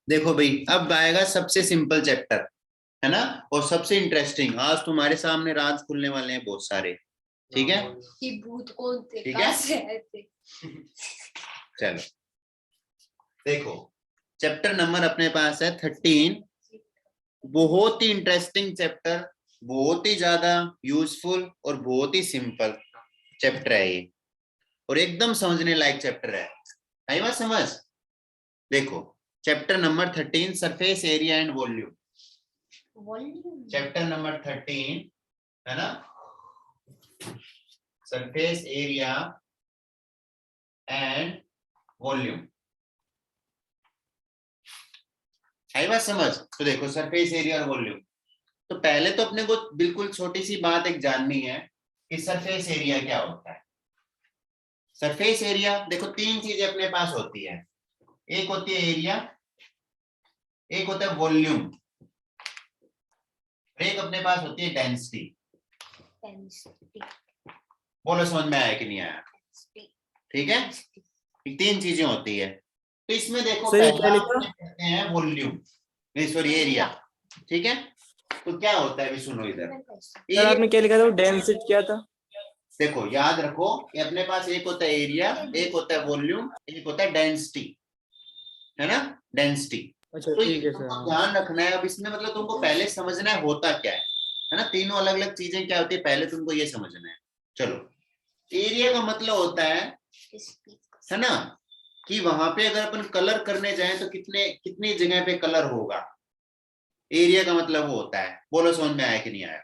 देखो भाई, अब आएगा सबसे सिंपल चैप्टर, है ना, और सबसे इंटरेस्टिंग। आज तुम्हारे सामने राज खुलने वाले हैं बहुत सारे। ठीक है, कि भूत कौन थे, ठीक कहाँ है, से आए थे? चलो देखो, चैप्टर नंबर अपने पास है 13। बहुत ही इंटरेस्टिंग चैप्टर, बहुत ही ज्यादा यूजफुल और बहुत ही सिंपल चैप्टर है ये, और एकदम समझने लायक चैप्टर है। आई बात समझ? देखो, chapter number 13, surface area and volume. Chapter number 13 है ना, सरफेस एरिया एंड वॉल्यूम। आई बात समझ? तो देखो, सरफेस एरिया और वॉल्यूम, तो पहले तो अपने को बिल्कुल छोटी सी बात एक जाननी है कि सरफेस एरिया क्या होता है। सरफेस एरिया, देखो तीन चीजें अपने पास होती है। एक होती है एरिया, एक होता है वॉल्यूम, एक अपने पास होती है डेंसिटी। बोलो समझ में आया कि नहीं आया? ठीक है, तीन चीजें होती है। तो इसमें देखो, पहला अपने कहते हैं वॉल्यूम, सॉरी एरिया। ठीक है, तो क्या होता है अभी सुनो इधर। सर आपने क्या लिखा था, डेंसिटी क्या था? देखो याद रखो, ये अपने पास एक होता है एरिया, एक होता है वॉल्यूम, एक होता है डेंसिटी, है ना, डेंसिटी। अच्छा तो ठीक है तुमको सर। ध्यान रखना है। अब इसमें मतलब तुमको पहले समझना है होता क्या है ना, तीनों अलग अलग चीजें क्या होती है, पहले तुमको ये समझना है। चलो, एरिया का मतलब होता है ना, कि वहां पे अगर अपन कलर करने जाएं तो कितनी जगह पे कलर होगा। एरिया का मतलब वो होता है। बोलो समझ में आया कि नहीं आया?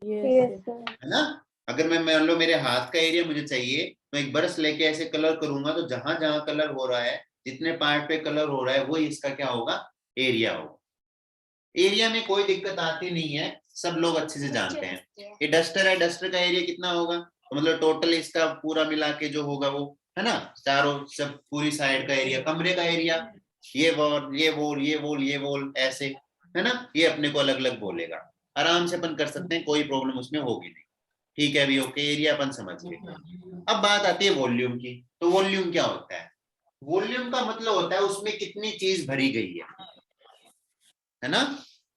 है ना, अगर मैं मान लो मेरे हाथ का एरिया मुझे चाहिए, तो एक ब्रश लेके ऐसे कलर करूंगा, तो जहां जहां कलर हो रहा है, जितने पार्ट पे कलर हो रहा है, वो इसका क्या होगा, एरिया होगा। एरिया में कोई दिक्कत आती नहीं है, सब लोग अच्छे से जानते हैं। ये डस्टर है, डस्टर का एरिया कितना होगा, तो मतलब टोटल इसका पूरा मिला के जो होगा वो, है ना, चारों सब पूरी साइड का एरिया। कमरे का एरिया, ये वॉल, ये वॉल, ये वॉल, ये वॉल, ऐसे, है ना, ये अपने को अलग अलग बोलेगा। आराम से अपन कर सकते हैं, कोई प्रॉब्लम उसमें होगी नहीं। ठीक है अभी, ओके, एरिया अपन समझ गए। अब बात आती है वॉल्यूम की। तो वॉल्यूम क्या होता है? वॉल्यूम का मतलब होता है उसमें कितनी चीज भरी गई है ना।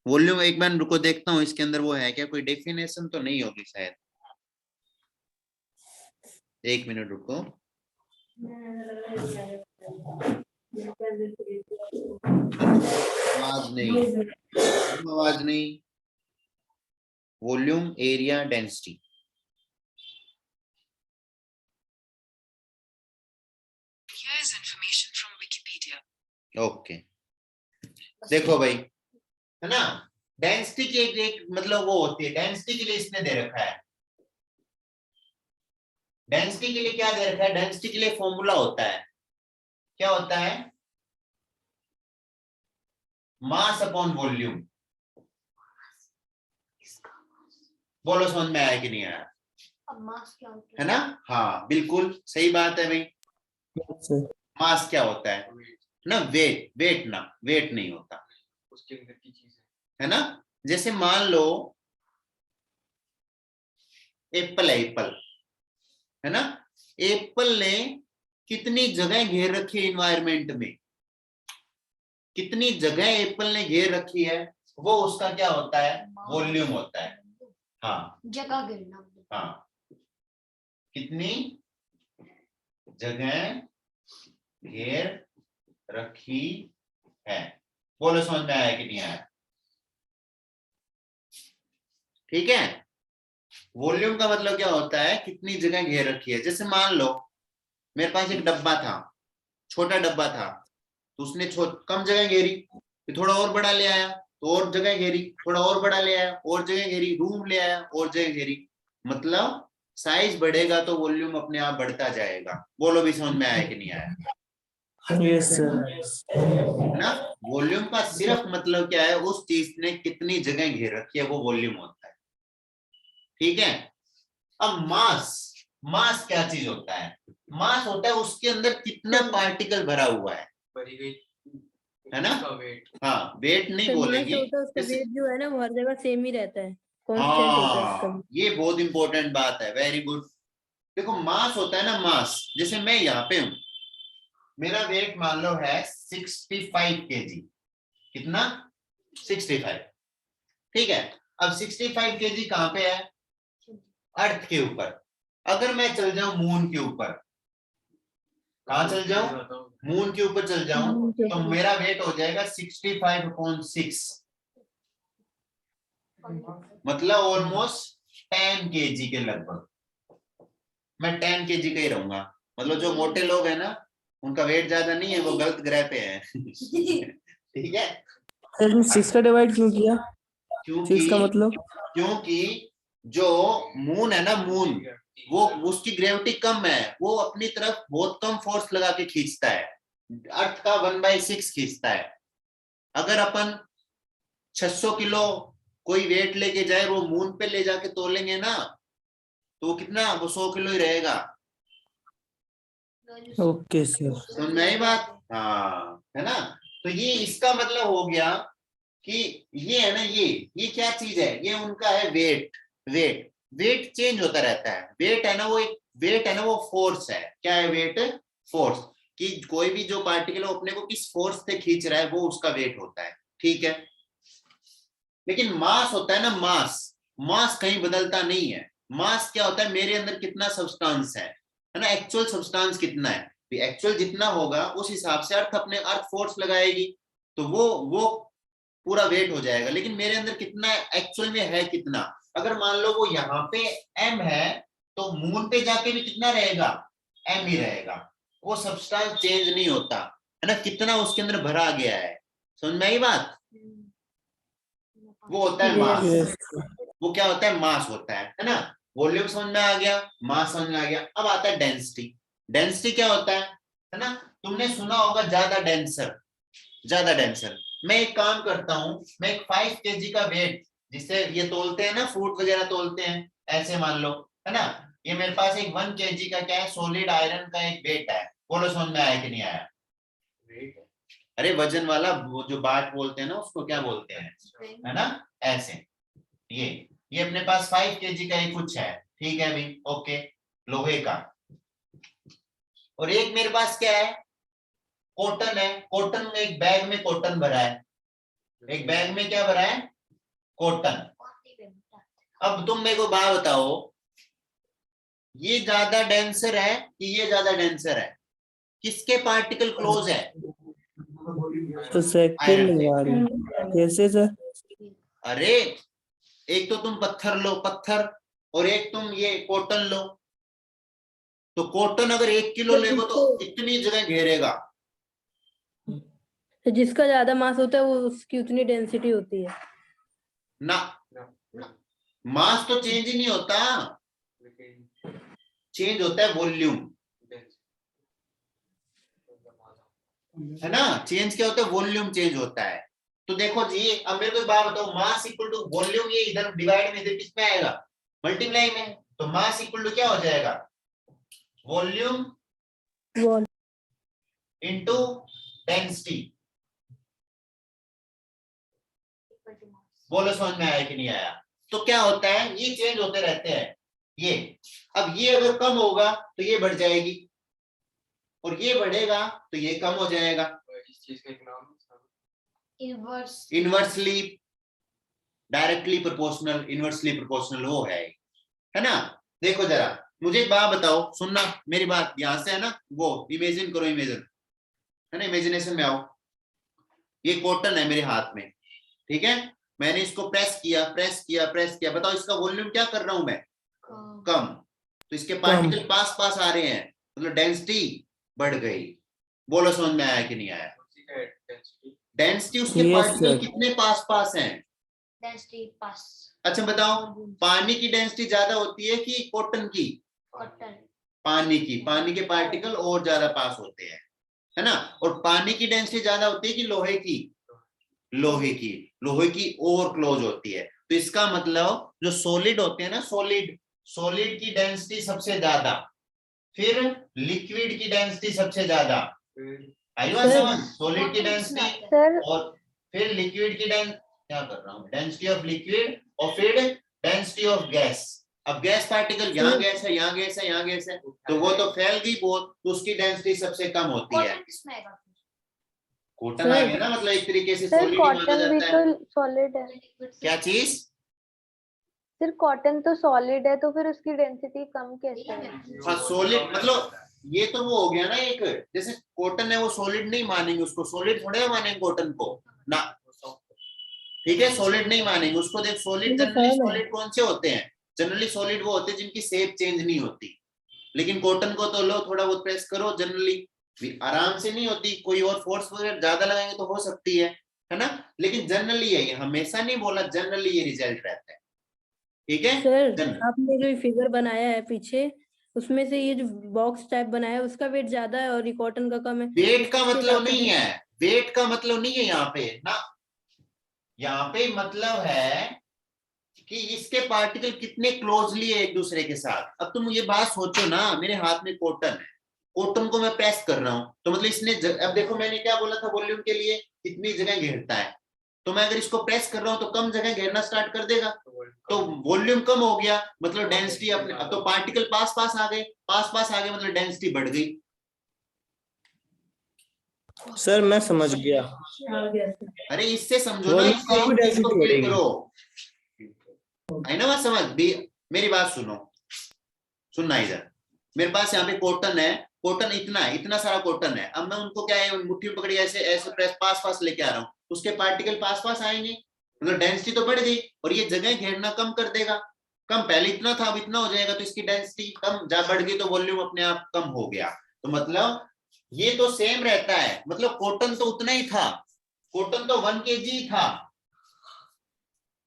वॉल्यूम, एक बार रुको देखता हूँ इसके अंदर वो है क्या, कोई डेफिनेशन तो नहीं होगी शायद, एक मिनट रुको। आवाज नहीं, आवाज नहीं। Volume, area, density. Here is information from Wikipedia. Okay, देखो भाई, है ना, डेंसिटी की एक मतलब वो होती है, डेंसिटी के लिए इसने दे रखा है। डेंसिटी के लिए क्या दे रखा है? डेंसिटी के लिए फॉर्मूला होता है, क्या होता है, मास अपॉन वॉल्यूम। बोलो समझ में आया कि नहीं आया? अब मास क्या होता है ना, हाँ बिल्कुल सही बात है भाई। मास क्या होता है ना, वेट, वेट ना, वेट नहीं होता उसके अंदर की चीज है ना। जैसे मान लो एप्पल है, एप्पल, है ना, एप्पल ने कितनी जगह घेर रखी है इन्वायरमेंट में, कितनी जगह एप्पल ने घेर रखी है, वो उसका क्या होता है, वॉल्यूम होता है। हाँ, जगह घेरना। हाँ, कितनी जगह घेर रखी है। बोलो समझ में आया कि नहीं आया? ठीक है, वॉल्यूम का मतलब क्या होता है, कितनी जगह घेर रखी है। जैसे मान लो मेरे पास एक डब्बा था, छोटा डब्बा था, तो उसने कम जगह घेरी, फिर थोड़ा और बड़ा ले आया तो और जगह घेरी, थोड़ा और बड़ा ले आया और जगह घेरी, रूम ले आया और जगह घेरी। मतलब साइज बढ़ेगा तो वॉल्यूम अपने आप बढ़ता जाएगा। बोलो भी समझ में आया कि नहीं आया? Yes sir. है ना, वॉल्यूम का सिर्फ मतलब क्या है, उस चीज ने कितनी जगह घेर रखी है, वो वॉल्यूम होता है। ठीक है, अब मास, मास क्या चीज होता है? मास होता है उसके अंदर कितना पार्टिकल भरा हुआ है ना। हाँ, वेट नहीं बोलेंगे, उसका वेट जो है ना वो हर जगह सेम ही रहता है, कांस्टेंट होता है उसका। हाँ ये बहुत इंपॉर्टेंट बात है, वेरी गुड। देखो मास होता है ना, मास, जैसे मैं यहाँ पे हूँ, मेरा वेट मान लो है 65 केजी। कितना? 65। ठीक है, अब 65 केजी कहां पे है? अर्थ के ऊपर। अगर मैं चल जाऊं मून के ऊपर, कहां चल जाऊं? मून के ऊपर चल जाऊं, तो मेरा वेट हो जाएगा 65/6, मतलब ऑलमोस्ट 10 केजी के लगभग। मैं 10 केजी का ही रहूंगा। मतलब जो मोटे लोग हैं ना, उनका वेट ज्यादा नहीं है, वो गलत ग्रह पे है। ठीक है, सर 6 का डिवाइड क्यों किया? 6 का क्योंकि मतलब? क्योंकि जो मून है ना, मून, वो उसकी ग्रेविटी कम है, वो अपनी तरफ बहुत कम फोर्स लगा के खींचता है, अर्थ का 1/6 खींचता है। अगर अपन 600 किलो कोई वेट लेके जाए, वो मून पे ले जाके तोलेंगे ना, तो कितना? वो 100 किलो ही रहेगा। Okay sir. समझ में आई बात? हाँ, है ना। तो ये इसका मतलब हो गया कि ये है ना, ये क्या चीज है? ये उनका है वेट। वेट चेंज होता रहता है। वेट है ना, वो एक वेट है ना, वो फोर्स है। क्या है वेट? फोर्स। कि कोई भी जो पार्टिकल अपने को किस फोर्स से खींच रहा है, वो उसका वेट होता है। ठीक है, लेकिन मास होता है ना, मास कहीं बदलता नहीं है। मास क्या होता है? मेरे अंदर कितना सब्सटेंस है ना, एक्चुअल सब्सटेंस कितना है। एक्चुअल जितना होगा उस हिसाब से अर्थ फोर्स लगाएगी, तो वो पूरा वेट हो जाएगा। लेकिन मेरे अंदर कितना एक्चुअल में है, कितना? अगर मान लो वो यहाँ पे m है, तो मून पे जाके भी कितना रहेगा? m ही रहेगा। वो सब्सटेंस चेंज नहीं होता, है ना, कितना उसके अंदर भरा गया है। समझ में आई बात? वो होता है मास। वो क्या होता है? मास होता है ना। वॉल्यूम समझ में आ गया, मास समझ में आ गया। अब आता है डेंसिटी। डेंसिटी क्या होता है ना? तुमने सुना होगा ज्यादा डेंसर। मैं एक काम करता हूं, मैं एक 5 केजी का वेट, जिससे ये तोलते हैं ना, फ्रूट वगैरह तोलते हैं, ऐसे मान लो, है ना। ये मेरे पास एक 1 केजी का क्या है, सॉलिड आयरन का एक वेट है। बोलो समझ में आया कि नहीं आया? अरे वजन वाला, वो जो बाट बोलते हैं ना, उसको क्या बोलते हैं, है ना, ऐसे। ये अपने पास 5 केजी का ही कुछ है। ठीक है भाई, ओके, लोहे का। और एक मेरे पास क्या है? कॉटन है। कॉटन में एक बैग में कॉटन भरा है। एक बैग में क्या भरा है? कॉटन। अब तुम मेरे को बात बताओ, ये ज्यादा डेंसर है कि ये ज्यादा डेंसर है? किसके पार्टिकल क्लोज है? तो सेकंड वाला कैसे सर? अरे एक तो तुम पत्थर लो, पत्थर, और एक तुम ये कॉटन लो। तो कॉटन अगर 1 किलो लेगो तो इतनी जगह घेरेगा तो जिसका ज्यादा मास होता है वो उसकी उतनी डेंसिटी होती है ना। मास तो चेंज ही नहीं होता, चेंज होता है वॉल्यूम, है ना। चेंज क्या होता है? वॉल्यूम चेंज होता है। तो देखो जी, अब मेरे को एक बात बताओ, मास इक्वल टू वॉल्यूम, ये इधर डिवाइड में, इधर किसमें आएगा? मल्टीप्लाई में। तो मास इक्वल टू क्या हो जाएगा? Volume into density. बोलो समझ में आया कि नहीं आया? तो क्या होता है, ये चेंज होते रहते हैं। ये अब ये अगर कम होगा तो ये बढ़ जाएगी, और ये बढ़ेगा तो ये कम हो जाएगा। इस चीज का एक नाम inversely directly proportional, inversely proportional वो है ना। देखो जरा, मुझे एक बात बताओ, सुनना मेरी बात, यहां से है ना, वो इमेजिन करो, है ना, इमेजिनेशन में आओ। ये कॉटन है मेरे हाथ में, ठीक है। मैंने इसको प्रेस किया, बताओ इसका वॉल्यूम क्या कर रहा हूं मैं? कम। तो इसके पार्टिकल पास पास आ रहे हैं, मतलब डेंसिटी बढ़ गई। बोलो समझ में आया कि नहीं आया? डेंसिटी उसके पार्टिकल कितने पास पास हैं? डेंसिटी पास। अच्छा बताओ, पानी की डेंसिटी ज्यादा होती है कि कॉटन की? कॉटन। पानी की। पानी के पार्टिकल और ज्यादा पास होते हैं, है ना। और पानी की डेंसिटी ज्यादा होती है कि लोहे की? लोहे की और क्लोज होती है। तो इसका मतलब जो सॉलिड होते हैं ना, सॉलिड की डेंसिटी सबसे ज्यादा, फिर लिक्विड की डेंसिटी सबसे ज्यादा। आई बात समझ? सॉलिड की डेंसिटी और फिर लिक्विड की डेंसिटी, क्या कर रहा हूँ, डेंसिटी ऑफ लिक्विड, और फिर डेंसिटी ऑफ गैस। अब गैस पार्टिकल यहाँ गैस है, यहाँ गैस है, यहाँ गैस है, तो वो तो फैल गई बहुत, तो उसकी डेंसिटी सबसे कम होती है। कॉटन किसमें आएगा फिर? कॉटन आ गया ना, मतलब एक तरीके से सर सॉलिड ही माना कॉटन भी जाता है। तो सॉलिड है। क्या चीज? सर कॉटन तो सॉलिड है, तो फिर उसकी डेंसिटी कम कैसे है? हाँ सॉलिड मतलब ये तो वो हो गया ना, एक जैसे कॉटन है वो सॉलिड नहीं मानेंगे उसको, सॉलिड थोड़े ना मानेंगे कॉटन को ना, ठीक है, सॉलिड नहीं मानेंगे उसको। देख सॉलिड, जनरली सॉलिड कौन से होते हैं? जनरली सॉलिड वो होते हैं जिनकी शेप चेंज नहीं होती, लेकिन कॉटन को तो लो थोड़ा बहुत प्रेस करो, जनरली आराम से नहीं होती, कोई और फोर्स वगैरह ज्यादा लगाएंगे तो हो सकती है ना, लेकिन जनरली ये हमेशा नहीं बोला, जनरली ये रिजल्ट रहता है, ठीक है। सर आपने जो फिगर बनाया है पीछे, उसमें से ये जो बॉक्स टाइप बनाया है उसका वेट ज्यादा है और ये कॉटन का कम है। वेट का मतलब नहीं है, वेट का मतलब नहीं है यहाँ पे ना, यहाँ पे मतलब है कि इसके पार्टिकल कितने क्लोजली है एक दूसरे के साथ। अब तुम ये बात सोचो ना, मेरे हाथ में कॉटन है, कॉटन को मैं प्रेस कर रहा हूं, तो मतलब इसने अब देखो मैंने क्या बोला था वॉल्यूम के लिए, कितनी जगह घेरता है, तो मैं अगर इसको प्रेस कर रहा हूं तो कम जगह घेरना स्टार्ट कर देगा, तो वॉल्यूम कम हो गया, मतलब डेंसिटी अपने, अब तो पार्टिकल पास पास आ गए, पास पास आ गए मतलब डेंसिटी बढ़ गई। सर मैं समझ गया। अरे इससे समझो ना, इससे इसको फील करो, है ना बात समझ भी। मेरी बात सुनो, सुनना इधर, मेरे पास यहाँ पे कॉटन है, कॉटन इतना है, इतना सारा कॉटन है, अब मैं उनको क्या है मुट्ठी में पकड़ी ऐसे ऐसे प्रेस पास पास लेके आ रहा हूँ, उसके पार्टिकल पास पास आएंगे, मतलब डेंसिटी तो बढ़ गई, और ये जगह घेरना कम कर देगा, कम पहले इतना था अब इतना हो जाएगा, तो इसकी डेंसिटी कम जा बढ़ गई, तो वॉल्यूम अपने आप कम हो गया, तो मतलब ये तो सेम रहता है, मतलब कॉटन तो उतना ही था, कॉटन तो 1 kg था,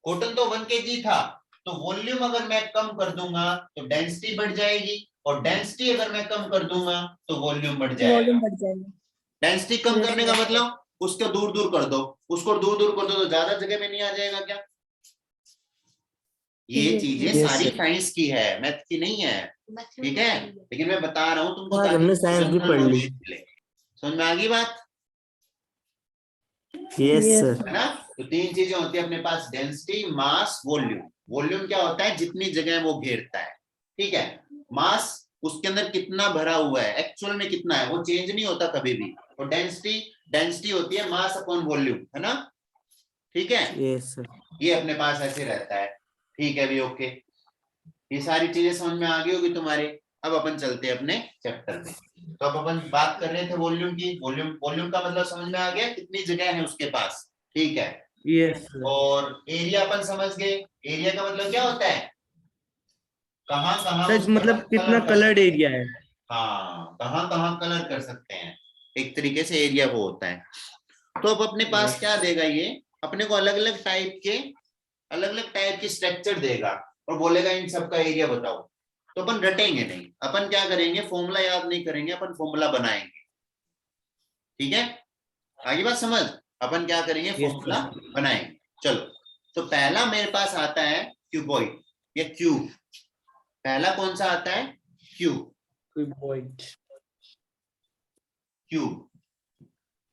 कॉटन तो 1 kg था, तो वॉल्यूम अगर मैं कम कर दूंगा तो डेंसिटी बढ़ जाएगी, और डेंसिटी अगर मैं कम कर दूंगा तो वॉल्यूम बढ़ जाएगा। डेंसिटी कम करने का मतलब उसको दूर दूर कर दो, उसको दूर दूर कर दो तो ज्यादा जगह में नहीं आ जाएगा क्या? ये चीजें सारी साइंस की है, मैथ की नहीं है, ठीक है, लेकिन मैं बता रहा हूँ तुमको, हमने साइंस भी पढ़ ली। समझ में आ गई बात? Yes sir. है ना, तो 3 चीजें होती है अपने पास, डेंसिटी, मास, वॉल्यूम। वॉल्यूम क्या होता है? जितनी जगह वो घेरता है, ठीक है। मास उसके अंदर कितना भरा हुआ है, एक्चुअल में कितना है, वो चेंज नहीं होता कभी भी। और डेंसिटी, डेंसिटी होती है मास अपॉन वॉल्यूम, है ना, ठीक है। Yes sir. ये अपने पास ऐसे रहता है, ठीक है भी, ओके। ये सारी चीजें समझ में आ गई होगी तुम्हारे। अब अपन चलते हैं अपने चैप्टर में। तो अब अपन बात कर रहे थे वॉल्यूम की, वॉल्यूम, वॉल्यूम का मतलब समझ में आ गया, कितनी जगह है उसके पास, ठीक है। यस। और एरिया अपन समझ गए, एरिया का मतलब क्या होता है, कहाँ कहाँ मतलब कितना कलर्ड एरिया है। हाँ, कहाँ कहाँ कलर कर सकते हैं, एक तरीके से एरिया वो होता है। तो अब अपने पास क्या देगा ये, अपने को अलग अलग टाइप की स्ट्रक्चर देगा और बोलेगा इन सब का एरिया बताओ। तो अपन रटेंगे नहीं, अपन क्या करेंगे, फॉर्मूला याद नहीं करेंगे, अपन फॉर्मूला बनाएंगे, ठीक है। आगे बात समझ, अपन क्या करेंगे, फॉर्मूला बनाएंगे। चलो, तो पहला मेरे पास आता है क्यूबॉइड या क्यूब। पहला कौन सा आता है? क्यूब। क्यूब,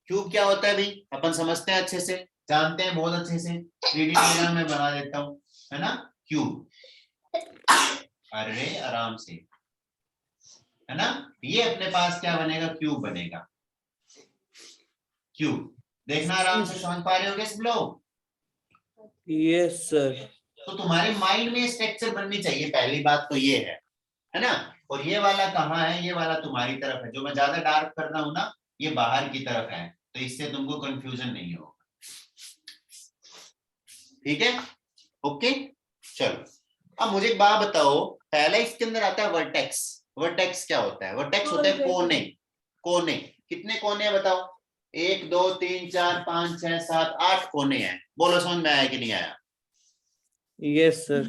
क्यूब क्या होता है भाई, अपन समझते हैं अच्छे से, जानते हैं बहुत अच्छे से, 3D डायग्राम में बना देता हूं, है ना। क्यूब, अरे आराम से, है ना, ये अपने पास क्या बनेगा, क्यूब बनेगा। क्यूब देखना, आराम से समझ पा रहे हो सब लोग? Yes sir. तो तुम्हारे माइंड में स्ट्रक्चर बननी चाहिए, पहली बात तो ये है ना। और ये वाला कहाँ है, ये वाला तुम्हारी तरफ है, जो मैं ज्यादा डार्क कर रहा हूं ना, ये बाहर की तरफ है, तो इससे तुमको कंफ्यूजन नहीं होगा, ठीक है, ओके। चलो, अब मुझे एक बात बताओ, पहला इसके अंदर आता है वर्टेक्स। वर्टेक्स क्या होता है? वर्टेक्स होता है कोने। कोने, कितने कोने हैं बताओ? 1 2 3 4 5 6 7 8 कोने हैं। बोलो समझ में आया कि नहीं आया? Yes sir.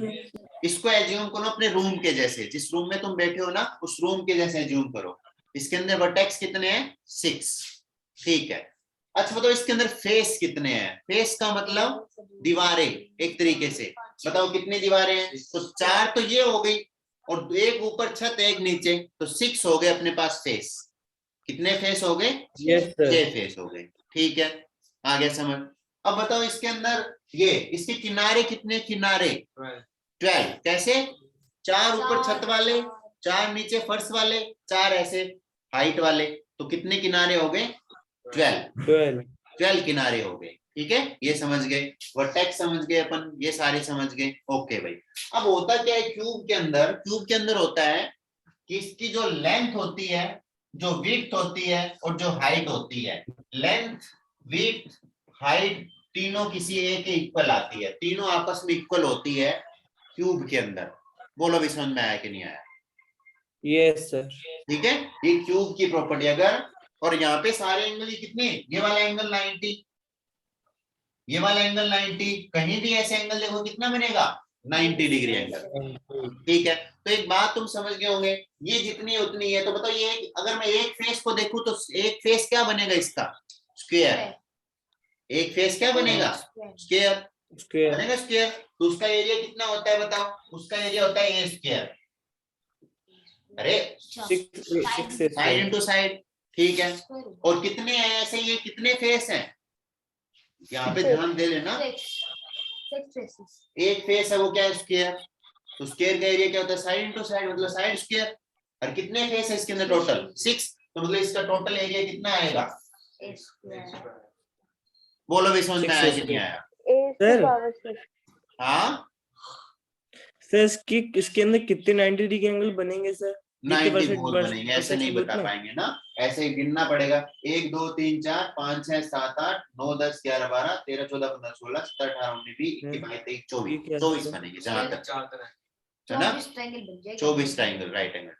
इसको एज्यूम करो अपने रूम के जैसे, जिस रूम में तुम बैठे हो ना, उस रूम के जैसे एज्यूम करो। इसके अंदर वर्टेक्स कितने हैं? 6, ठीक है। अच्छा बताओ, इसके अंदर फेस कितने हैं? फेस का मतलब दीवारें, एक तरीके से बताओ कितनी दीवारें हैं? तो 4 तो ये हो गई, और एक ऊपर छत एक नीचे, तो 6 हो गए अपने पास फेस। कितने फेस हो गए? 6 फेस हो गए, ठीक है, आ गया समझ। अब बताओ इसके अंदर ये, इसके किनारे कितने? किनारे 12, कैसे? 4 ऊपर छत वाले, 4 नीचे फर्श वाले, 4 ऐसे हाइट वाले, तो कितने किनारे हो गए? 12 किनारे हो गए। ठीक है, ये समझ गए, वर्टेक्स समझ गए अपन, ये सारे समझ गए। ओके भाई, अब होता क्या है क्यूब के अंदर होता है कि इसकी जो लेंथ होती है, जो विड्थ होती है और जो हाइट होती है, लेंथ, विड्थ, हाइट तीनों किसी एक के इक्वल आती है, तीनों आपस में इक्वल होती है क्यूब के अंदर। बोलो भी समझ में आया कि नहीं आया? Yes sir. ठीक है, ये क्यूब की प्रॉपर्टी। अगर और यहाँ पे सारे एंगल कितने, ये वाला एंगल 90, ये वाला एंगल 90, कहीं भी ऐसे एंगल देखो कितना बनेगा? 90 डिग्री एंगल। ठीक है, तो एक बात तुम समझ गए होंगे, ये जितनी उतनी है। तो बताओ ये अगर मैं एक फेस को देखूं तो एक फेस क्या बनेगा इसका? स्क्वायर। एक फेस क्या बनेगा? स्क्वायर बनेगा, स्क्वायर। तो उसका एरिया कितना होता है बताओ? उसका एरिया होता है ए स्क्वायर। अरे 6 साइड इंटू साइड। ठीक है, और कितने हैं ऐसे, ये कितने फेस हैं? यहाँ पे ध्यान दे लेना, एक फेस है वो क्या है? स्क्वायर। तो स्क्वायर का एरिया क्या होता है? साइड इंटू साइड, मतलब साइड स्क्वायर। और कितने फेस है इसके अंदर? टोटल 6। तो मतलब इसका टोटल एरिया कितना आएगा? बोलो भी समझ में आया कि नहीं आया? हाँ सर, इसके अंदर कितने 90 डिग्री एंगल बनेंगे सर? 90 बहुत बनेंगे, ऐसे नहीं बता पाएंगे ना, ऐसे ही गिनना पड़ेगा। 1 2 3 4 5 6 7 8 9 10 11 12 13 14 15 16 17 18 19 20 21 22 23 24 बनेंगे जहां तक है ना। 24 ट्रायंगल, राइट एंगल।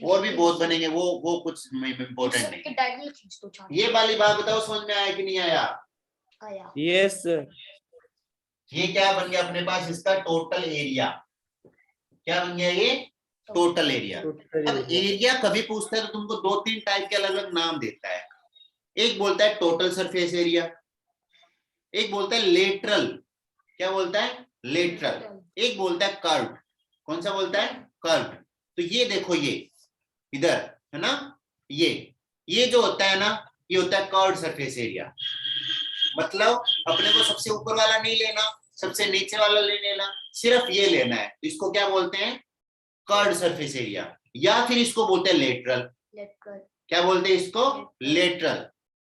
और भी बहुत बनेंगे, वो कुछ इम्पोर्टेंट नहीं। ये वाली बात बताओ समझ में आया कि नहीं आया? Yes sir. ये क्या बन गया अपने पास? इसका टोटल एरिया क्या बन गया? ये टोटल एरिया। अब एरिया कभी पूछता है तो तुमको 2-3 टाइप के अलग अलग नाम देता है। एक बोलता है टोटल सरफेस एरिया, एक बोलता है लेटरल। क्या बोलता है? लेटरल। एक बोलता है कर्व। कौन सा बोलता है? कर्व। तो ये देखो, ये इधर है ना, ये जो होता है ना, ये होता है कर्व सरफेस एरिया। मतलब अपने को सबसे ऊपर वाला नहीं लेना, सबसे नीचे वाला नहीं लेना, सिर्फ ये लेना है। इसको क्या बोलते हैं? Curve surface area. या फिर इसको बोलते हैं लेटरल। क्या बोलते हैं इसको? लेटरल।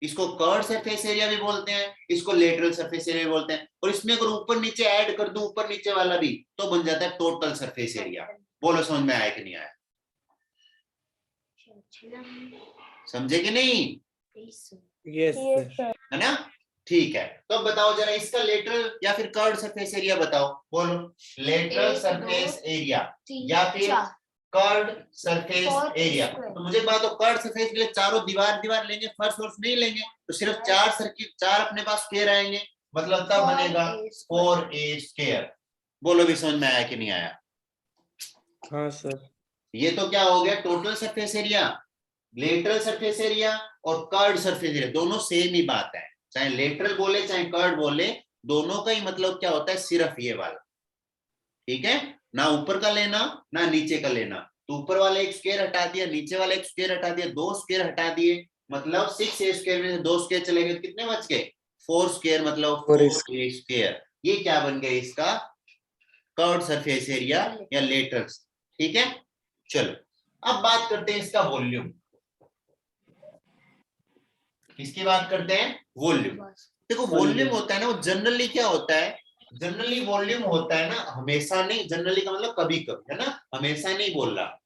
इसको कर्व सरफेस एरिया भी बोलते हैं, इसको लेटरल सरफेस एरिया भी बोलते हैं। और इसमें अगर ऊपर नीचे ऐड कर दूं, ऊपर नीचे वाला भी, तो बन जाता है टोटल सरफेस एरिया। बोलो समझ में आया कि नहीं आया? समझे कि नहीं? Yes sir. है ना? ठीक है, तो अब बताओ जरा इसका लेटरल या फिर कर्व सरफेस एरिया बताओ। बोलो, लेटरल सरफेस एरिया या फिर कर्व सरफेस एरिया। तो मुझे बात हो, कर्व सरफेस के लिए चारों दीवार लेंगे, फर्श वर्श नहीं लेंगे, तो सिर्फ 4 सर्किल, 4 अपने पास स्क्वायर आएंगे, मतलब तब बनेगा 4a स्क्वायर। बोलो भी समझ में आया कि नहीं आया? हाँ सर। ये तो क्या हो गया? Total surface area, lateral surface area और कर्व सरफेस एरिया, दोनों सेम ही बात है। चाहे लेटरल बोले चाहे कर्व बोले, दोनों का ही मतलब क्या होता है? सिर्फ ये वाला। ठीक है, ना ऊपर का लेना ना नीचे का लेना। तो ऊपर वाला एक स्क्वायर हटा दिया, नीचे वाला एक स्क्वायर हटा दिया, 2 स्क्वायर हटा दिए, मतलब 6a स्क्वायर में से 2 स्क्वायर चले गए, कितने बच गए? 4 स्क्वायर, मतलब 4a स्क्वायर। ये क्या बन गया? इसका कर्व सरफेस एरिया या लेटरल। ठीक है, चलो अब बात करते हैं इसका वॉल्यूम। किसकी बात करते हैं? वॉल्यूम। देखो वॉल्यूम होता है ना, वो जनरली क्या होता है? जनरली वॉल्यूम होता है ना, हमेशा नहीं, जनरली का मतलब कभी कभी, है ना, हमेशा नहीं बोल रहा।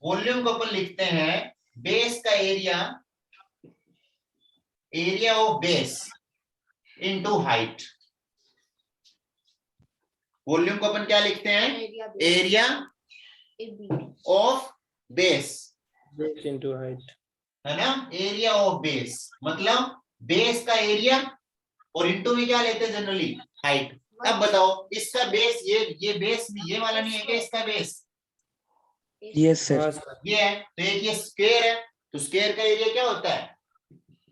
वॉल्यूम को अपन लिखते हैं बेस का area, area of base into height. Volume को अपन क्या लिखते हैं? Area of base into height, है ना, एरिया ऑफ बेस, मतलब बेस का एरिया और इनटू में क्या लेते हैं जनरली? हाइट। अब बताओ इसका बेस, ये बेस ये वाला नहीं है क्या इसका बेस? Yes sir. ये है, तो एक ये स्क्वायर है, तो स्क्वायर का एरिया क्या होता है?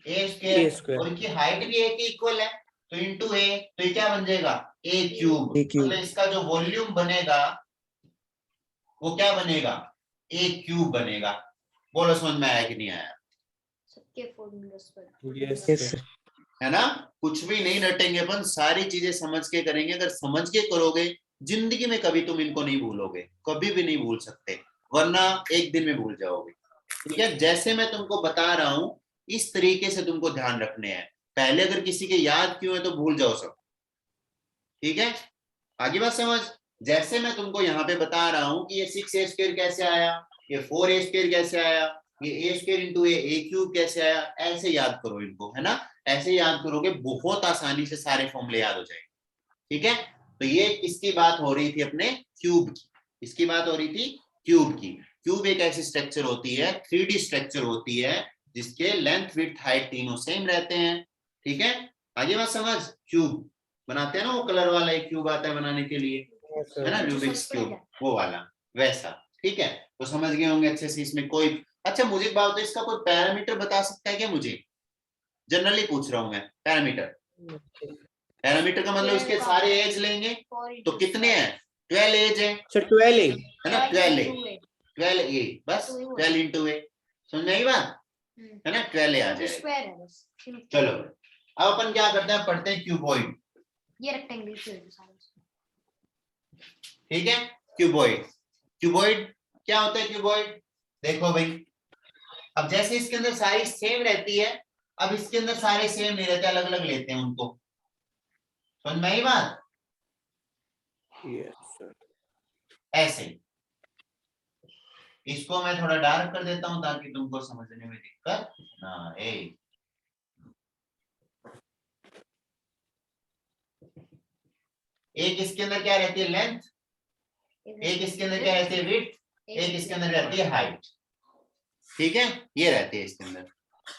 ए स्क्वायर, और इनकी हाइट भी ए के इक्वल है, तो इनटू ए, तो ये क्या बन जाएगा? ए क्यूब। मतलब इसका जो वॉल्यूम बनेगा वो क्या बनेगा? ए क्यूब बनेगा। बोलो समझ में आया कि नहीं आया? Yes sir. है ना, कुछ भी नहीं रटेंगे अपन, सारी चीजें समझ के करेंगे। अगर समझ के करोगे, जिंदगी में कभी तुम इनको नहीं भूलोगे, कभी भी नहीं भूल सकते, वरना एक दिन में भूल जाओगे। ठीक है, जैसे मैं तुमको बता रहा हूं इस तरीके से तुमको ध्यान रखने हैं। पहले अगर किसी के याद क्यों है तो भूल जाओ सब। ठीक है, आगे बात समझ। जैसे मैं तुमको यहाँ पे बता रहा हूं कि ये 6a² कैसे आया, ये 4a² कैसे आया, ये a² इंटू ए क्यूब कैसे आया, ऐसे याद करो इनको, है ना। ऐसे याद करोगे बहुत आसानी से सारे फॉर्मूले याद हो जाएंगे। ठीक है, तो ये किसकी बात हो रही थी, अपने क्यूब की। इसकी बात हो रही थी क्यूब की। क्यूब एक ऐसी स्ट्रक्चर होती है, 3D स्ट्रक्चर होती है, जिसके लेंथ विड्थ हाइट तीनों सेम रहते हैं। ठीक है, आगे बात समझ। क्यूब बनाते हैं ना, वो कलर वाला एक क्यूब आता है बनाने के लिए, है ना, रूबिक्स क्यूब, वो वाला वैसा। ठीक है, तो समझ गए होंगे अच्छे से। इसमें कोई, अच्छा मुझे एक बात बताओ, इसका कोई पैरामीटर बता सकता है क्या मुझे? जनरली पूछ रहा हूं मैं, पैरामीटर। पैरामीटर का मतलब इसके सारे एज लेंगे तो कितने हैं, 12 एज है, सर 12 है ना, 12 ए, बस 12 इंटू ए। समझ में आई बात, है ना, 12 आ जाएगा। स्क्वायर है बस। चलो अब अपन क्या करते हैं, पढ़ते हैं क्यूबॉइड। ये रेक्टेंगल क्यूब सारे। ठीक है, क्यूबॉइड। क्यूबॉइड क्या होता है, क्यूबॉइड देखो भाई, अब जैसे इसके अंदर सारी सेम रहती है, अब इसके अंदर सारे सेम नहीं रहते, अलग अलग लेते हैं उनको। समझ में आई बात, यस सर। ऐसे। इसको मैं थोड़ा डार्क कर देता हूं ताकि तुमको समझने में दिक्कत ना आए। एक इसके अंदर क्या रहती है, लेंथ, एक इसके अंदर क्या रहती है, विड्थ, एक इसके अंदर रहती है हाइट। ठीक है, ये रहती है इसके अंदर।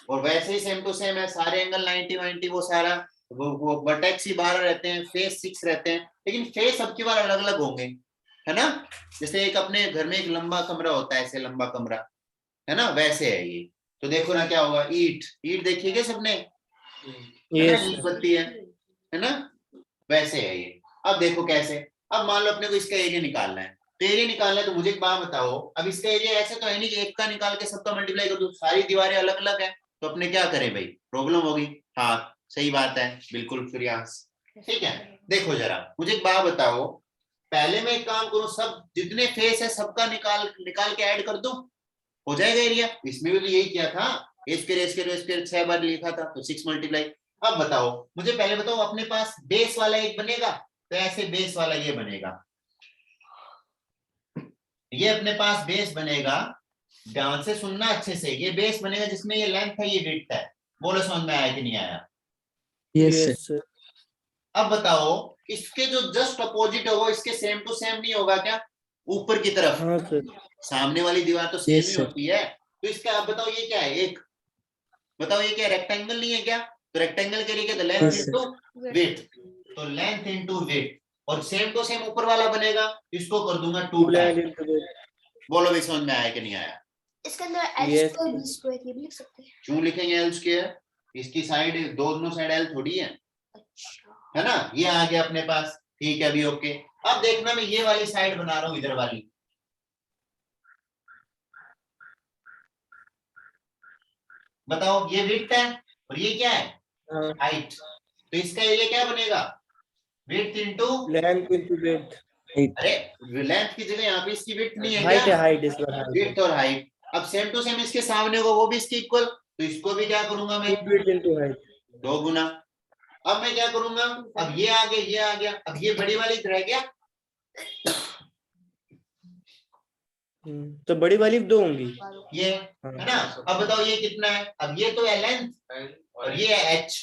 और वैसे ही सेम टू सेम है, सारे एंगल 90 90 वो सारा, वो वर्टेक्स ही 12 रहते हैं, फेस 6 रहते हैं, लेकिन फेस सबकी बार अलग अलग होंगे, है ना। जैसे एक अपने घर में एक लंबा कमरा होता है, ऐसे लंबा कमरा, है ना, वैसे है ये। तो देखो ना क्या होगा, ईट, ईट देखिएगा सबने, है ना, ईट बनती है ना, वैसे है ये। अब देखो कैसे, अब मान लो अपने को इसका एरिया निकालना है, तो एरिया निकालना है तो मुझे एक बात बताओ, अब इसका एरिया ऐसे तो है नहीं कि एक का निकाल के सबका मल्टीप्लाई कर दो, सारी दीवारें अलग अलग है, तो अपने क्या करें भाई, प्रॉब्लम होगी। हाँ सही बात है, बिल्कुल प्रयास। ठीक है, देखो जरा मुझे एक बात बताओ, पहले मैं एक काम करूं, सब जितने फेस है सबका निकाल के ऐड कर दूं, हो जाएगा एरिया। इसमें भी तो यही किया था, ए स्क्वायर 6 बार लिखा था, तो 6 मल्टीप्लाई। अब बताओ मुझे, पहले बताओ, अपने पास बेस वाला एक बनेगा, तो ऐसे बेस वाला ये बनेगा, ये अपने पास बेस बनेगा, ध्यान से सुनना अच्छे से, ये बेस बनेगा जिसमें ये लेंथ है, ये विड्थ है। बोलो समझ में आया कि नहीं आया? Yes sir. अब बताओ, इसके जो जस्ट अपोजिट होगा, इसके सेम टू सेम नहीं होगा क्या, ऊपर की तरफ? हाँ सर। सामने वाली दीवार तो सेम Yes, ही sir. होती है, तो इसका आप बताओ ये क्या है, एक बताओ ये क्या, रेक्टेंगल नहीं है क्या? तो रेक्टेंगल के लिए क्या, length Yes, sir. Into width, तो लेंथ इनटू विड्थ, और सेम टू सेम ऊपर वाला बनेगा, इसको कर दूंगा 2 टाइम। बोलो भी समझ में आया कि नहीं आया? इसके अंदर L Yes, square sir. B square ये भी लिख सकते हैं। क्यों लिखेंगे एल स्क्वायर, इसकी साइड दोनों साइड एल थोड़ी है, अच्छा है ना, ये आ गया अपने पास। ठीक है, अभी ओके। अब देखना मैं ये वाली साइड बना रहा हूं, इधर वाली, बताओ ये विड्थ है और ये क्या है, हाइट, तो इसका एरिया क्या बनेगा, width into length into width. अरे लेंथ की जगह यहाँ पे इसकी विड्थ नहीं है हाइट है, क्या, हाइट इस बार हाइट विड्थ और हाइट। अब सेम टू सेम इसके सामने को वो भी इसके इक्वल, तो इसको भी क्या करूंगा मैं, विड्थ इनटू हाइट। 2 गुना। अब मैं क्या करूंगा, अब ये आ गया, ये आ गया, अब ये बड़ी वाली रह गया, तो बड़ी वाली 2 होंगी ये, है ना। अब बताओ ये कितना है, अब ये तो है लेंथ और ये है एच,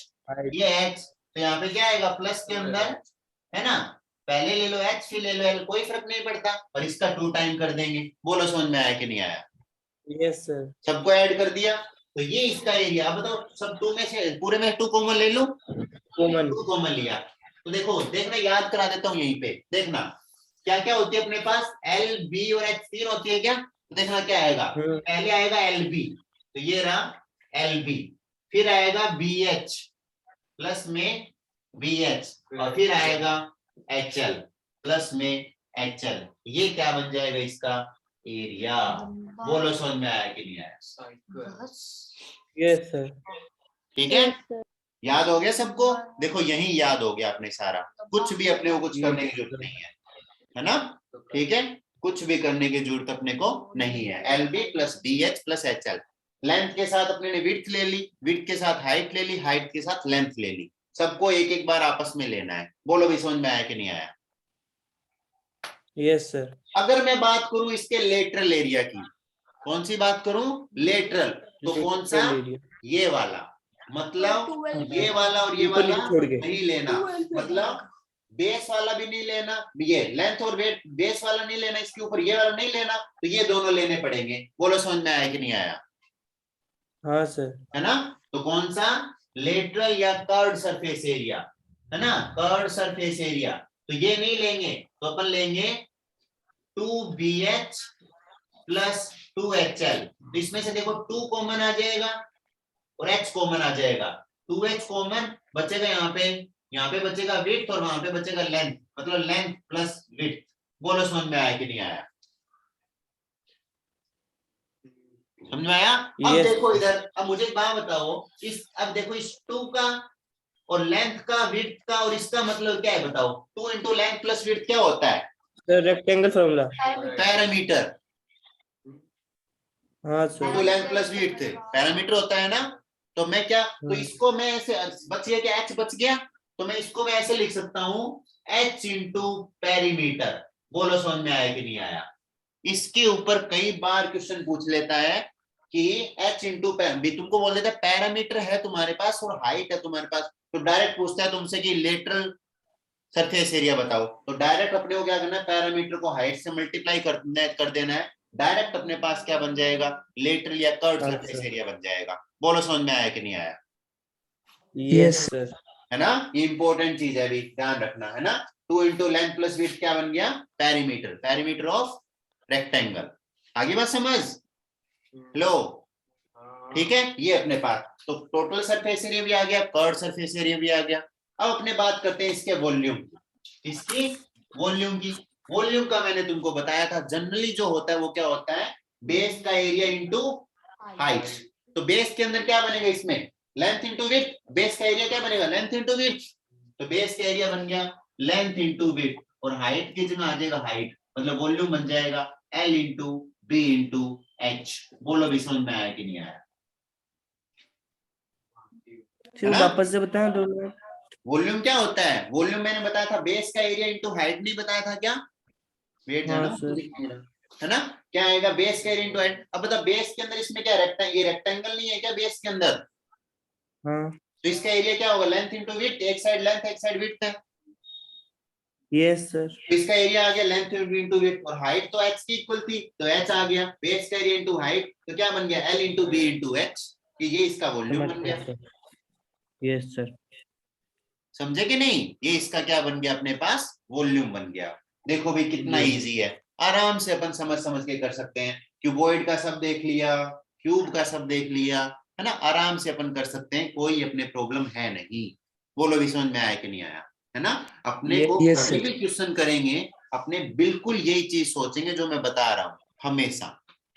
ये एच, तो यहाँ पे क्या आएगा, प्लस के अंदर, है ना, पहले ले लो एच फिर ले लो एल, कोई फर्क नहीं पड़ता, और इसका 2 टाइम कर देंगे। बोलो समझ में आया कि नहीं आया? Yes sir. सबको ऐड कर दिया, तो ये इसका एरिया। अब बताओ सब 2 में से, पूरे में 2 कॉमन ले लो, कॉमन 2 कॉमन लिया, तो देखो देखना, याद करा देता हूँ यहीं पे, देखना क्या क्या होती है अपने पास, एल बी और एच 3 होती है क्या, तो देखना क्या आएगा, पहले आएगा एल बी, तो ये रहा एल बी, फिर आएगा बी एच प्लस में बी एच, और फिर आएगा एच एल प्लस में एच एल, ये क्या बन जाएगा इसका एरिया। बोलो समझ में आया कि नहीं आया? Yes sir. ठीक है, याद हो गया सबको? देखो यही याद हो गया अपने सारा, कुछ भी अपने को कुछ करने की जरूरत नहीं है। है ना, ठीक है, कुछ भी करने की जरूरत अपने को नहीं है। LB plus BH plus HL, length के साथ अपने ने विड्थ ले ली, विड्थ के साथ हाइट ले ली, हाइट के साथ लेंथ ले ली, सबको एक एक बार आपस में लेना है। बोलो भी समझ में आया कि नहीं आया? Yes sir. अगर मैं बात करूं इसके लेटरल एरिया की, कौन सी बात करूं? लेटरल, तो कौन सा? ये वाला, मतलब ये वाला और ये वाला छोड़ के नहीं लेना, मतलब बेस वाला भी नहीं लेना, ये लेंथ और वेट बेस वाला नहीं लेना, इसके ऊपर ये वाला नहीं लेना, तो ये दोनों लेने पड़ेंगे। बोलो समझ में आया कि नहीं आया? हाँ सर। है ना, तो कौन सा? लेटरल या कर्व्ड सरफेस एरिया, है ना, कर्व्ड सरफेस एरिया। तो ये नहीं लेंगे, तो अपन लेंगे 2BH प्लस 2HL। इसमें से देखो 2 कॉमन आ जाएगा और H कॉमन आ जाएगा, 2H कॉमन बचेगा, यहाँ पे बचेगा विड्थ और वहां पे बचेगा लेंथ, मतलब लेंथ प्लस विड्थ। बोलो समझ में आया कि नहीं आया? समझ में आया? अब देखो इधर, अब मुझे एक बात बताओ, अब देखो इस 2 का और लेंथ का, विड्थ का और इसका मतलब क्या है बताओ? 2 इंटू लेंथ प्लस विड्थ क्या होता है? Rectangle formula, parameter. हाँ sir. 2 length plus width parameter होता है ना। तो मैं क्या, तो इसको मैं ऐसे बच गया, क्या H बच गया, तो मैं इसको मैं ऐसे लिख सकता हूं H इंटू पेरीमीटर। बोलो समझ में आया कि नहीं आया? इसके ऊपर कई बार क्वेश्चन पूछ लेता है कि H इंटू, तुमको बोल देता है पैरामीटर है तुम्हारे पास और हाइट है तुम्हारे पास, तो डायरेक्ट पूछता है तुमसे कि लेटरल सरफेस एरिया बताओ, तो डायरेक्ट अपने को क्या करना है, पैरामीटर को हाइट से मल्टीप्लाई कर देना है, डायरेक्ट अपने पास क्या बन जाएगा? लेटरल या कर्व्ड सरफेस एरिया बन जाएगा। बोलो समझ में आया कि नहीं आया? Yes sir. है ना, ये इंपॉर्टेंट चीज है, अभी ध्यान रखना, है ना। 2 इंटू लेंथ प्लस विड्थ क्या बन गया? Perimeter, perimeter of rectangle. आगे बात समझ लो, ठीक है। ये अपने पास तो टोटल सरफेस एरिया भी आ गया, कर्व्ड सरफेस एरिया भी आ गया। अब अपने बात करते हैं इसके वॉल्यूम की, इसकी वॉल्यूम की। वॉल्यूम का मैंने तुमको बताया था, जनरली जो होता है वो क्या होता है? बेस का एरिया इंटू हाइट। तो बेस के अंदर क्या बनेगा? इसमें लेंथ इंटू विड्थ, बेस का एरिया क्या बनेगा? Length into width. तो बेस का एरिया बन गया लेंथ इंटू विड्थ, और हाइट की जगह आ जाएगा हाइट, मतलब वॉल्यूम बन जाएगा L into B into H। बोलो भी समझ में आया कि नहीं आया? वापस से बताएं दोनों। वॉल्यूम क्या होता है? वॉल्यूम मैंने बताया था बेस का एरिया इंटू हाइट, नहीं बताया था क्या? वेट जाना, है ना, क्या आएगा? बेस का एरिया इंटू हाइट। अब बता, बेस के अंदर इसमें क्या ये रेक्टेंगल नहीं है क्या बेस के अंदर? हाँ। तो इसका एरिया क्या होगा? लेंथ इंटू विड्थ, एक साइड लेंथ एक साइड विड्थ है। Yes sir. इसका एरिया आ गया लेंथ इंटू विड्थ, और हाइट तो h की इक्वल थी तो h आ गया। बेस का एरिया इंटू हाइट, तो क्या बन गया? L into B into H, कि ये इसका वॉल्यूम बन गया। Yes sir. समझे कि नहीं? ये इसका क्या बन गया? अपने पास वॉल्यूम बन गया। देखो भाई कितना इजी है, आराम से अपन समझ के कर सकते हैं। क्यूबॉइड का सब देख लिया, क्यूब का सब देख लिया, है ना, आराम से अपन कर सकते हैं, कोई अपने प्रॉब्लम है नहीं। बोलो भी समझ में आया कि नहीं आया? है ना। अपने को कभी भी क्वेश्चन करेंगे, अपने बिल्कुल यही चीज सोचेंगे जो मैं बता रहा हूँ हमेशा,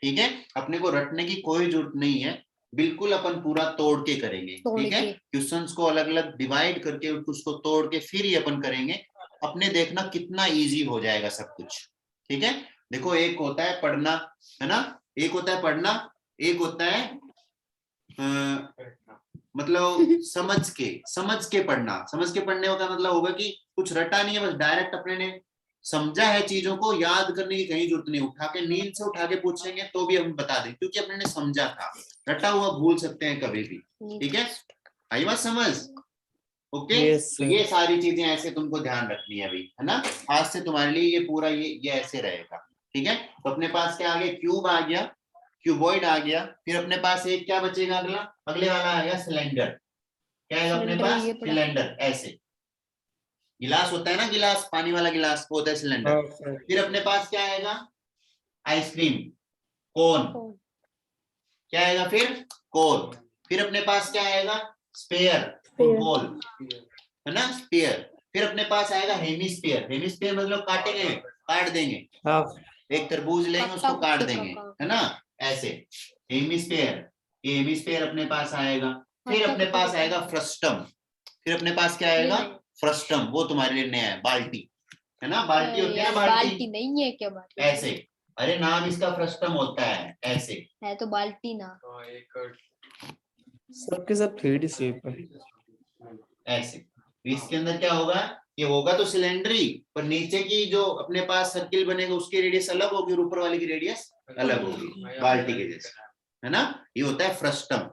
ठीक है। अपने को रटने की कोई जरूरत नहीं है, बिल्कुल अपन पूरा तोड़ के करेंगे, ठीक है। क्वेश्चंस को अलग अलग डिवाइड करके उसको तोड़ के फिर ही अपन करेंगे। अपने देखना कितना इजी हो जाएगा सब कुछ, ठीक है। देखो एक होता है पढ़ना, है ना, एक होता है पढ़ना, एक होता है मतलब समझ के पढ़ना। समझ के पढ़ने का मतलब होगा कि कुछ रटा नहीं है, बस डायरेक्ट अपने ने समझा है, चीजों को याद करने की कहीं जरूरत नहीं। उठा के नींद से उठा के पूछेंगे तो भी हम बता दें, क्योंकि अपने ने समझा था। रटा हुआ भूल सकते हैं कभी भी, ठीक है। आई बात समझ? ओके। तो ये सारी चीजें ऐसे तुमको ध्यान रखनी है अभी, है ना। आज से तुम्हारे लिए ये पूरा ये ऐसे रहेगा, ठीक है। तो अपने पास क्या आ गया? क्यूब आ गया, क्यूबॉइड आ गया। फिर अपने पास एक क्या बचेगा? अगले वाला आ गया सिलेंडर। क्या है अपने पास? सिलेंडर। ऐसे गिलास होता है ना, गिलास, पानी वाला गिलास, वो होता है सिलेंडर। फिर अपने पास क्या आएगा? Ice cream cone. क्या आएगा फिर? कोन। फिर अपने पास क्या आएगा? स्फीयर, फुटबॉल, है ना, स्फीयर। फिर अपने पास आएगा हेमिस्फीयर। हेमिस्फीयर मतलब काटेंगे, काट देंगे। एक तरबूज लेंगे, उसको काट देंगे, है ना, ऐसे हेमिस्फीयर। ये हेमिस्फीयर अपने पास आएगा। फिर अपने पास आएगा फ्रस्टम। फिर अपने पास क्या आएगा? फ्रस्टम, वो तुम्हारे लिए नया है, बाल्टी, है ना, बाल्टी होती है ना, बाल्टी बाल्टी नहीं है क्या? बाल्टी ऐसे, अरे नाम इसका फ्रस्टम होता है ऐसे, है तो बाल्टी ना। सबके सब 3D शेप है। ऐसे। तो इसके अंदर क्या होगा, ये होगा तो सिलेंडरी, पर नीचे की जो अपने पास सर्किल बनेगा उसकी रेडियस अलग होगी और ऊपर वाले की रेडियस अलग होगी, बाल्टी के जैसे, है ना। ये होता है फ्रस्टम,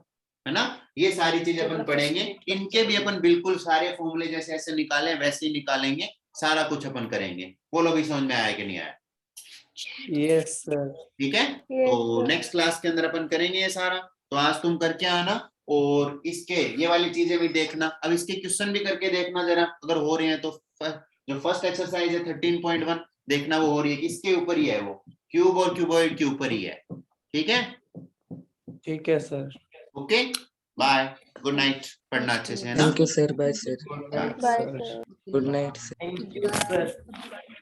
है ना। ये सारी चीजें अपन पढ़ेंगे, इनके भी अपन बिल्कुल सारे फॉर्मूले जैसे ऐसे निकाले वैसे ही निकालेंगे, सारा कुछ अपन करेंगे। बोलो भी समझ में आया कि नहीं आया? Yes sir. ठीक है, तो नेक्स्ट क्लास के अंदर अपन करेंगे ये सारा। तो आज तुम करके आना, और इसके ये वाली चीजें भी देखना। अब इसके क्वेश्चन भी करके देखना जरा, अगर हो रहे हैं तो। जो फर्स्ट एक्सरसाइज है 13.1 देखना वो हो रही है, किसके ऊपर ही है, वो क्यूब और क्यूबॉइड के ऊपर ही है। ठीक है, ठीक है sir. Okay, bye, good night, पढ़ना अच्छे से, है ना। Thank you sir, bye sir, good night bye sir. Sir. Good night sir. Thank you sir.